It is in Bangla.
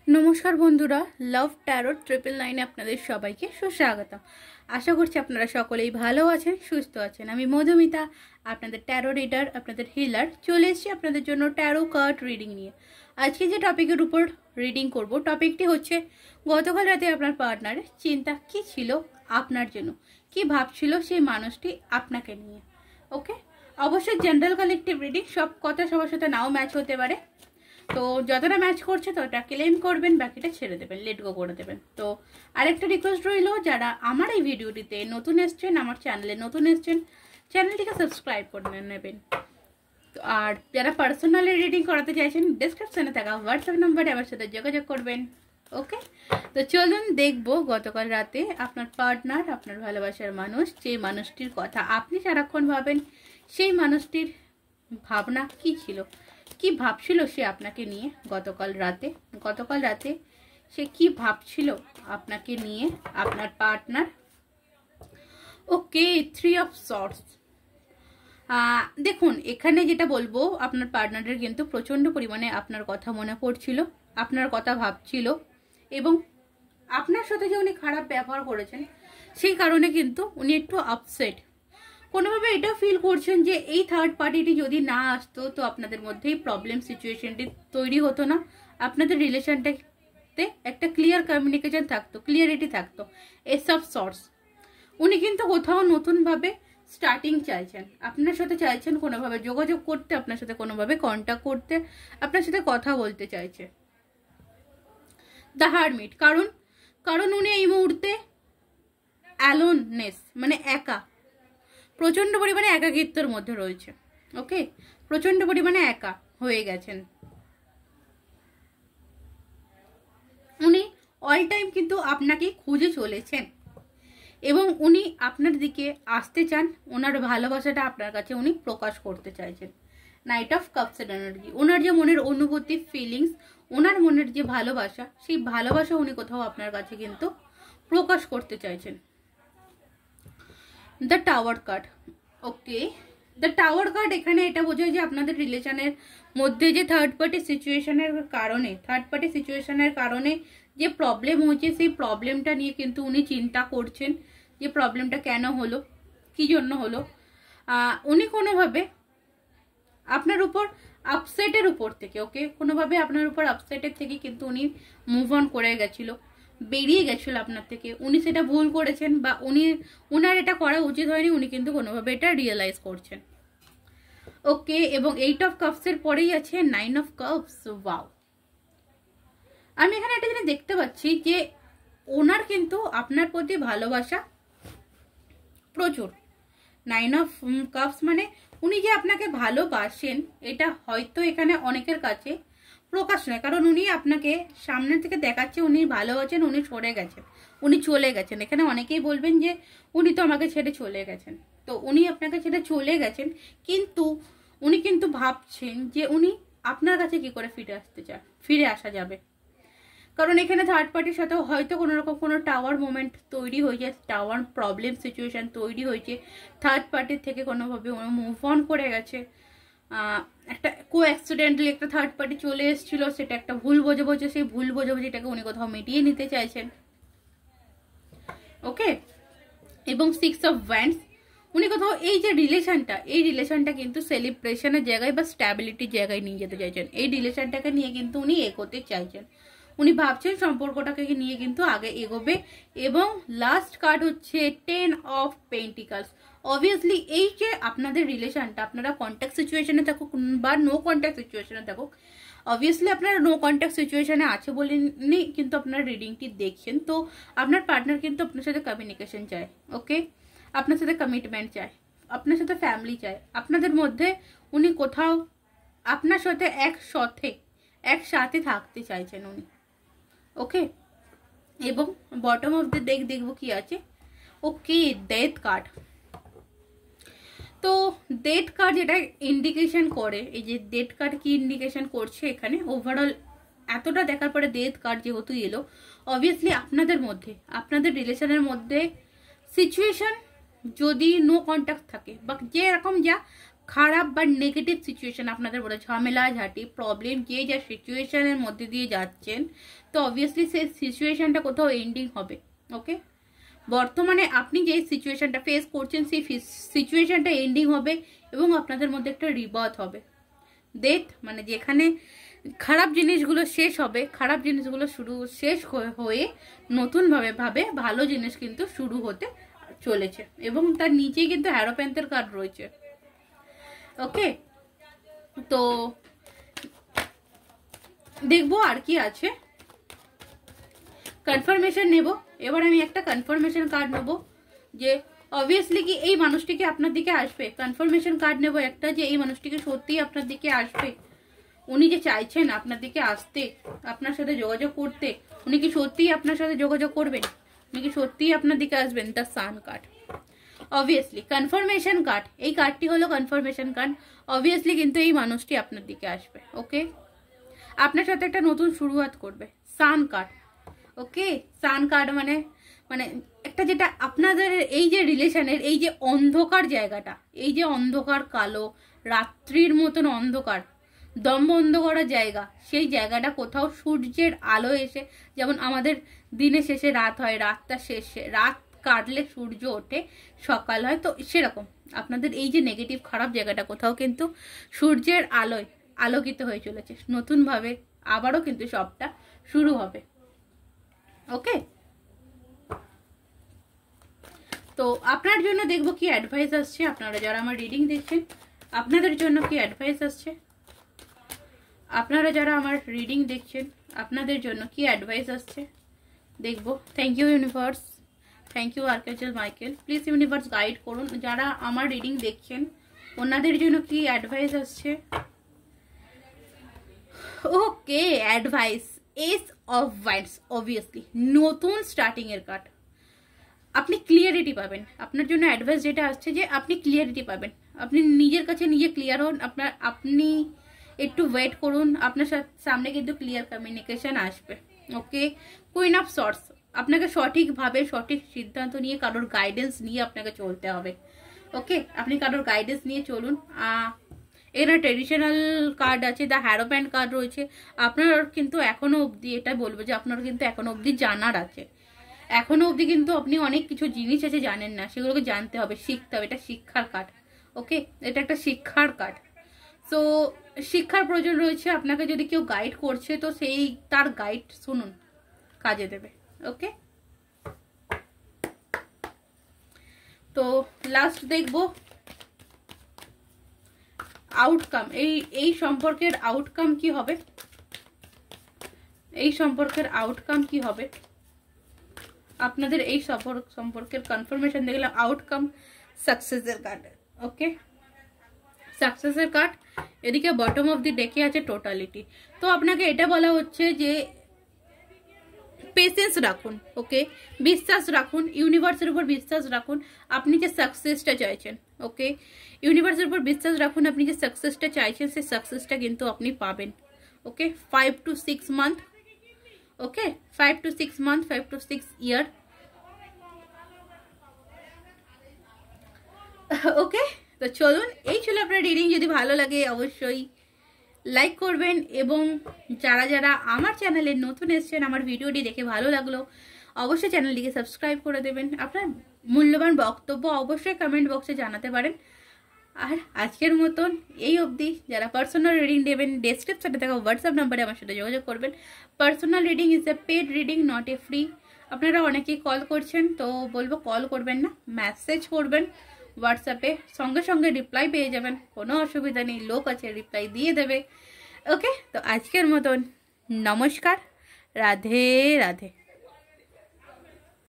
नमस्कार बंधुरा लाभ टैरो 999 আপনাদের সবাইকে সুস্বাগতম। আশা করছি আপনারা সকলেই ভালো আছেন, সুস্থ আছেন। আমি মধুমিতা, আপনাদের ট্যারো রিডার, আপনাদের হিলার। চলে এসেছি আপনাদের জন্য ট্যারো কার্ড রিডিং নিয়ে। আজকে যে টপিকের উপর রিডিং করব, টপিকটি হচ্ছে গতকাল রাতে আপনার পার্টনারের চিন্তা কি ছিল আপনার জন্য, কি ভাবছিল সেই মানুষটি আপনাকে নিয়ে। ওকে, অবশ্যই জেনারেল কালেকটিভ রিডিং, সব কথা সবার সাথে নাও ম্যাচ হতে পারে। তো যতটা ম্যাচ করছে ততটা ক্লেম করবেন, বাকিটা ছেড়ে দেবেন, লেট গো করে দেবেন। তো আরেকটা রিকোয়েস্ট রইল, যারা আমার এই ভিডিওটিতে নতুন এসছেন, আমার চ্যানেলে নতুন এসছেন, চ্যানেলটিকে সাবস্ক্রাইব করে নেবেন। তো আর যারা পার্সোনালি রিডিং করাতে চাইছেন, ডেসক্রিপশনে থাকা হোয়াটসঅ্যাপ নাম্বারে আমার সাথে যোগাযোগ করবেন। ওকে, তো চলুন দেখবো গতকাল রাতে আপনার পার্টনার, আপনার ভালোবাসার মানুষ, যে মানুষটির কথা আপনি সারাক্ষণ ভাবেন, সেই মানুষটির ভাবনা কি ছিল, কি ভাবছিল সে আপনাকে নিয়ে গতকাল রাতে সে কি ভাবছিল আপনাকে নিয়ে, আপনার পার্টনার। Okay, 3 of sorts. দেখুন, এখানে যেটা বলবো, আপনার পার্টনারের কিন্তু প্রচন্ড পরিমাণে আপনার কথা মনে পড়ছিল, আপনার কথা ভাবছিল, এবং আপনার সাথে যে উনি খারাপ ব্যবহার করেছেন সেই কারণে কিন্তু উনি একটু আপসেট। কোনোভাবে এটা ফিল করছেন যে এই থার্ড পার্টিটি যদি না আসতো তো আপনাদের মধ্যেই প্রবলেম সিচুয়েশনটি তৈরি হতো না, আপনাদের রিলেশনটাতে একটা ক্লিয়ার কমিউনিকেশন থাকতো, ক্লিয়ারিটি থাকতো। এসব সর্টস উনি কিন্তু কোথাও নতুনভাবে স্টার্টিং চাইছেন, আপনার সাথে চাইছেন কোনোভাবে যোগাযোগ করতে, আপনার সাথে কোনোভাবে কন্ট্যাক্ট করতে, আপনার সাথে কথা বলতে চাইছে। দ্য হারমিট, কারণ উনি এই মুহূর্তে অ্যালোননেস মানে একা, প্রচন্ড পরিমাণে একাকিত্বের মধ্যে রয়েছে। ওকে, প্রচন্ড পরিমাণে একা হয়ে গেছেন উনি। অল টাইম কিন্তু আপনাকে খুঁজে চলেছেন এবং উনি আপনার দিকে আসতে চান, ওনার ভালোবাসাটা আপনার কাছে উনি প্রকাশ করতে চাইছেন। নাইট অফ কাপসের এনার্জি, ওনার যে মনের অনুভূতি, ফিলিংস, ওনার মনের যে ভালোবাসা, সেই ভালোবাসা উনি কোথাও আপনার কাছে কিন্তু প্রকাশ করতে চাইছেন। The tower card. Okay, the tower card এখানে এটা বোঝায় যে আপনাদের রিলেশনের মধ্যে যে থার্ড পার্টি সিচুয়েশনের কারণে যে প্রবলেম হয়েছে, সেই প্রবলেমটা নিয়ে কিন্তু উনি চিন্তা করছেন যে প্রবলেমটা কেন হলো, কি জন্য হলো। উনি কোনোভাবে আপনার উপর আপসেটের উপর থেকে, ওকে, কোনোভাবে আপনার উপর আপসেটের থেকে কিন্তু উনি মুভ অন করে গেছিল, বেরিয়ে গেছিল আপনার থেকে। উনি সেটা ভুল করেছেন বা উনার এটা করা উচিত হয়নি, উনি কিন্তু কোনোভাবে এটা রিয়েলাইজ করছেন। ওকে, এবং 8 অফ কাপসের পরেই আছে 9 অফ কাপস। ওয়াও, আমি এখানে একটা জিনিস দেখতে পাচ্ছি যে ওনার কিন্তু আপনার প্রতি ভালোবাসা প্রচুর। 9 অফ কাপস মানে উনি যে আপনাকে ভালোবাসেন, এটা হয়তো এখানে অনেকের কাছে প্রকাশ নয়, কারণ উনি আপনাকে সামনে থেকে দেখাচ্ছে উনি ভালোবাসেন, উনি সরে গেছেন, উনি চলে গেছেন। এখানে অনেকেই বলবেন যে উনি তো আমাকে ছেড়ে চলে গেছেন। তো উনি আপনাকে ছেড়ে চলে গেছেন, কিন্তু উনি কিন্তু ভাবছেন যে উনি আপনার কাছে কি করে ফিরে আসা যাবে। কারণ এখানে থার্ড পার্টির সাথেও হয়তো কোনো রকম কোনো টাওয়ার মোমেন্ট তৈরি হয়েছে, টাওয়ার প্রবলেম সিচুয়েশন তৈরি হয়েছে, থার্ড পার্টির থেকে কোনোভাবে মুভ অন করে গেছে। একটা অ্যাক্সিডেন্টালি একটা থার্ড পার্টি চলে এসেছিল, সেটা একটা ভুল বোঝাবুঝি, সেই ভুল বোঝাবুঝিটাকে উনি কোথাও মিটিয়ে নিতে চাইছেন। ওকে, এবং 6 অফ ওয়ান্ডস, উনি কোথাও এই যে রিলেশনটা কিন্তু সেলিব্রেশনের জায়গায় বা স্ট্যাবিলিটির জায়গায় নিয়ে যেতে চাইছেন। এই রিলেশনটাকে নিয়ে কিন্তু উনি এগোতে চাইছেন, উনি ভাবছেন সম্পর্কটাকে নিয়ে কিন্তু আগে এগোবে। এবং লাস্ট কার্ড হচ্ছে 10 অফ পেন্টিকলস। অবভিয়াসলি এই যে আপনাদের রিলেশনটা, আপনারা কন্ট্যাক্ট সিচুয়েশনে থাকুক বা নো কন্ট্যাক্ট সিচুয়েশনে থাকুক, অবভিয়াসলি আপনারা নো কন্ট্যাক্ট সিচুয়েশনে আছে বলেনি কিন্তু আপনারা রিডিংটি দেখছেন। তো আপনার পার্টনার কিন্তু আপনার সাথে কমিউনিকেশন চায়, ওকে, আপনার সাথে কমিটমেন্ট চায়, আপনার সাথে ফ্যামিলি চায়, আপনাদের মধ্যে উনি কোথাও আপনার সাথে একসাথে থাকতে চাইছেন উনি। ওকে, এবং বটম অফ দ্য ডেক দেখবো কি আছে। ওকে, ডেথ কার্ড। তো ডেথ কার্ড যেটা ইন্ডিকেশন করে, এই যে ডেথ কার্ড কি ইন্ডিকেশন করছে এখানে, ওভারঅল এতটা দেখার পরে ডেথ কার্ড যেহেতু এলো, অবভিয়াসলি আপনাদের রিলেশনের মধ্যে সিচুয়েশন যদি নো কন্ট্যাক্ট থাকে বা যেরকম যা খারাপ বা নেগেটিভ সিচুয়েশন আপনাদের বলে ঝামেলা ঝাঁটি প্রবলেম যে যা সিচুয়েশনের মধ্যে দিয়ে যাচ্ছেন, তো অবভিয়াসলি সেই সিচুয়েশনটা কোথাও এন্ডিং হবে। ওকে, বর্তমানে আপনি যে সিচুয়েশনটা ফেস করছেন সেই সিচুয়েশনটা এন্ডিং হবে এবং আপনাদের মধ্যে একটা রিবার্থ হবে। ডেথ মানে যেখানে খারাপ জিনিসগুলো শেষ হবে, খারাপ জিনিসগুলো শেষ হয়ে নতুনভাবে ভালো জিনিস কিন্তু শুরু হতে চলেছে এবং তার নিচেই কিন্তু হ্যারোপ্যান্থের কার্ড রয়েছে। ওকে, তো দেখবো আর কি আছে, কনফার্মেশন নেব। এবার আমি একটা কনফার্মেশন কার্ড নেব যে অবভিয়াসলি কি এই মানুষটিকে আপনার দিকে আসবে। কনফার্মেশন কার্ড নেব একটা যে এই মানুষটিকে সত্যিই আপনার দিকে আসবে, উনি যে চাইছেন আপনার দিকে আসতে, আপনার সাথে যোগাযোগ করতে, উনি কি সত্যিই আপনার সাথে যোগাযোগ করবেন, উনি কি সত্যিই আপনার দিকে আসবেন। The sun card obviously confirmation card, এই কার্ডটি হলো কনফার্মেশন কার্ড। অবভিয়াসলি কিন্তু এই মানুষটি আপনার দিকে আসবে। ওকে, আপনার সাথে একটা নতুন শুরুয়াত করবে। সান কার্ড, ওকে, সান কার্ড মানে মানে একটা যেটা আপনাদের এই যে রিলেশনের এই যে অন্ধকার জায়গাটা, এই যে অন্ধকার কালো রাত্রির মতন অন্ধকার দম বন্ধ করা জায়গা, সেই জায়গাটা কোথাও সূর্যের আলো এসে, যেমন আমাদের দিনের শেষে রাত হয়, রাতটা শেষে রাত কাটলে সূর্য ওঠে, সকাল হয়, তো সেরকম আপনাদের এই যে নেগেটিভ খারাপ জায়গাটা কোথাও কিন্তু সূর্যের আলোয় আলোকিত হয়ে চলেছে নতুনভাবে, আবারও কিন্তু সবটা শুরু হবে। ওকে, তো আপনার জন্য দেখবো কি অ্যাডভাইস আসছে, আপনারা যারা আমার রিডিং দেখছেন আপনাদের জন্য কি অ্যাডভাইস আসছে, আপনারা যারা আমার রিডিং দেখছেন আপনাদের জন্য কি অ্যাডভাইস আসছে দেখবো। Thank you universe, thank you archangel Michael, please universe guide করুন যারা আমার রিডিং দেখছেন ওনাদের জন্য কি অ্যাডভাইস আসছে। Okay, advice ace of wands, obviously নতুন স্টার্টিং এর কার্ড। আপনি ক্লিয়ারিটি পাবেন, আপনার জন্য অ্যাডভাইস যেটা আসছে যে আপনি ক্লিয়ারিটি পাবেন, আপনি নিজের কাছে নিজে ক্লিয়ার হন, আপনি একটু ওয়েট করুন, আপনার সামনে কিন্তু ক্লিয়ার কমিউনিকেশন আসবে। ওকে, কুইন অফ সর্টস, আপনাকে সঠিকভাবে সঠিক সিদ্ধান্ত নিয়ে কারোর গাইডেন্স নিয়ে আপনাকে চলতে হবে। ওকে, আপনি কারোর গাইডেন্স নিয়ে চলুন। এখানে ট্রেডিশনাল কার্ড আছে, দ্য হ্যারোপ্যান্ট কার্ড রয়েছে। আপনার কিন্তু এখনো অবধি এটা বলবো যে আপনার কিন্তু এখনো অবধি জানার আছে, এখনো অবধি কিন্তু আপনি অনেক কিছু জিনিস আছে জানেন না, সেগুলোকে জানতে হবে, শিখতে হবে। এটা শিক্ষার কার্ড। ওকে, এটা একটা শিক্ষার কার্ড। সো শিক্ষার প্রয়োজন রয়েছে, আপনাকে যদি কেউ গাইড করছে তো সেই তার গাইড শুনুন, কাজে দেবে। ওকে, তো লাস্ট দেখবো আউটকাম, এই সম্পর্কের আউটকাম কি হবে, এই সম্পর্কের আউটকাম কি হবে আপনাদের এই সম্পর্কের কনফার্মেশন দেখলাম। আউটকাম সাকসেসের কার্ড। ওকে, সাকসেসের কার্ড। এদিকে বটম অফ দি ডেকে আছে টোটালিটি। তো আপনাকে এটা বলা হচ্ছে যে পেশেন্স রাখুন। ওকে, বিশ্বাস রাখুন, ইউনিভার্সের উপর বিশ্বাস রাখুন, আপনি যে সাকসেসটা চাইছেন। ওকে, ইউনিভার্সের উপর বিশ্বাস রাখুন, আপনি যে সাকসেসটা চাইছেন সেই সাকসেসটা কিন্তু আপনি পাবেন। ওকে, 5 to 6 month, okay 5 to 6 month, 5 to 6 year। ওকে, তো চলুন, এই ছিল আপনার রিডিং। যদি ভালো লাগে অবশ্যই লাইক করবেন এবং যারা যারা আমার চ্যানেলে নতুন এসেছেন, আমার ভিডিওটি দেখে ভালো লাগলো অবশ্যই চ্যানেলটিকে সাবস্ক্রাইব করে দেবেন। আপনার মূল্যবান বক্তব্য অবশ্যই কমেন্ট বক্সে জানাতে পারেন। আর আজকের মতন এই অবধি। যারা পার্সোনাল রিডিং দেবেন ডেসক্রিপশনে থাকা হোয়াটসঅ্যাপ নাম্বারে আমার সাথে যোগাযোগ করবেন। Personal reading is a paid reading, not a free. আপনারা অনেকেই কল করছেন, তো বলবো কল করবেন না, মেসেজ করবেন হোয়াটসঅ্যাপে, সঙ্গে সঙ্গে রিপ্লাই পেয়ে যাবেন, কোনো অসুবিধা নেই, লোক আছে রিপ্লাই দিয়ে দেবে। ওকে, তো আজকের মতন নমস্কার, রাধে রাধে।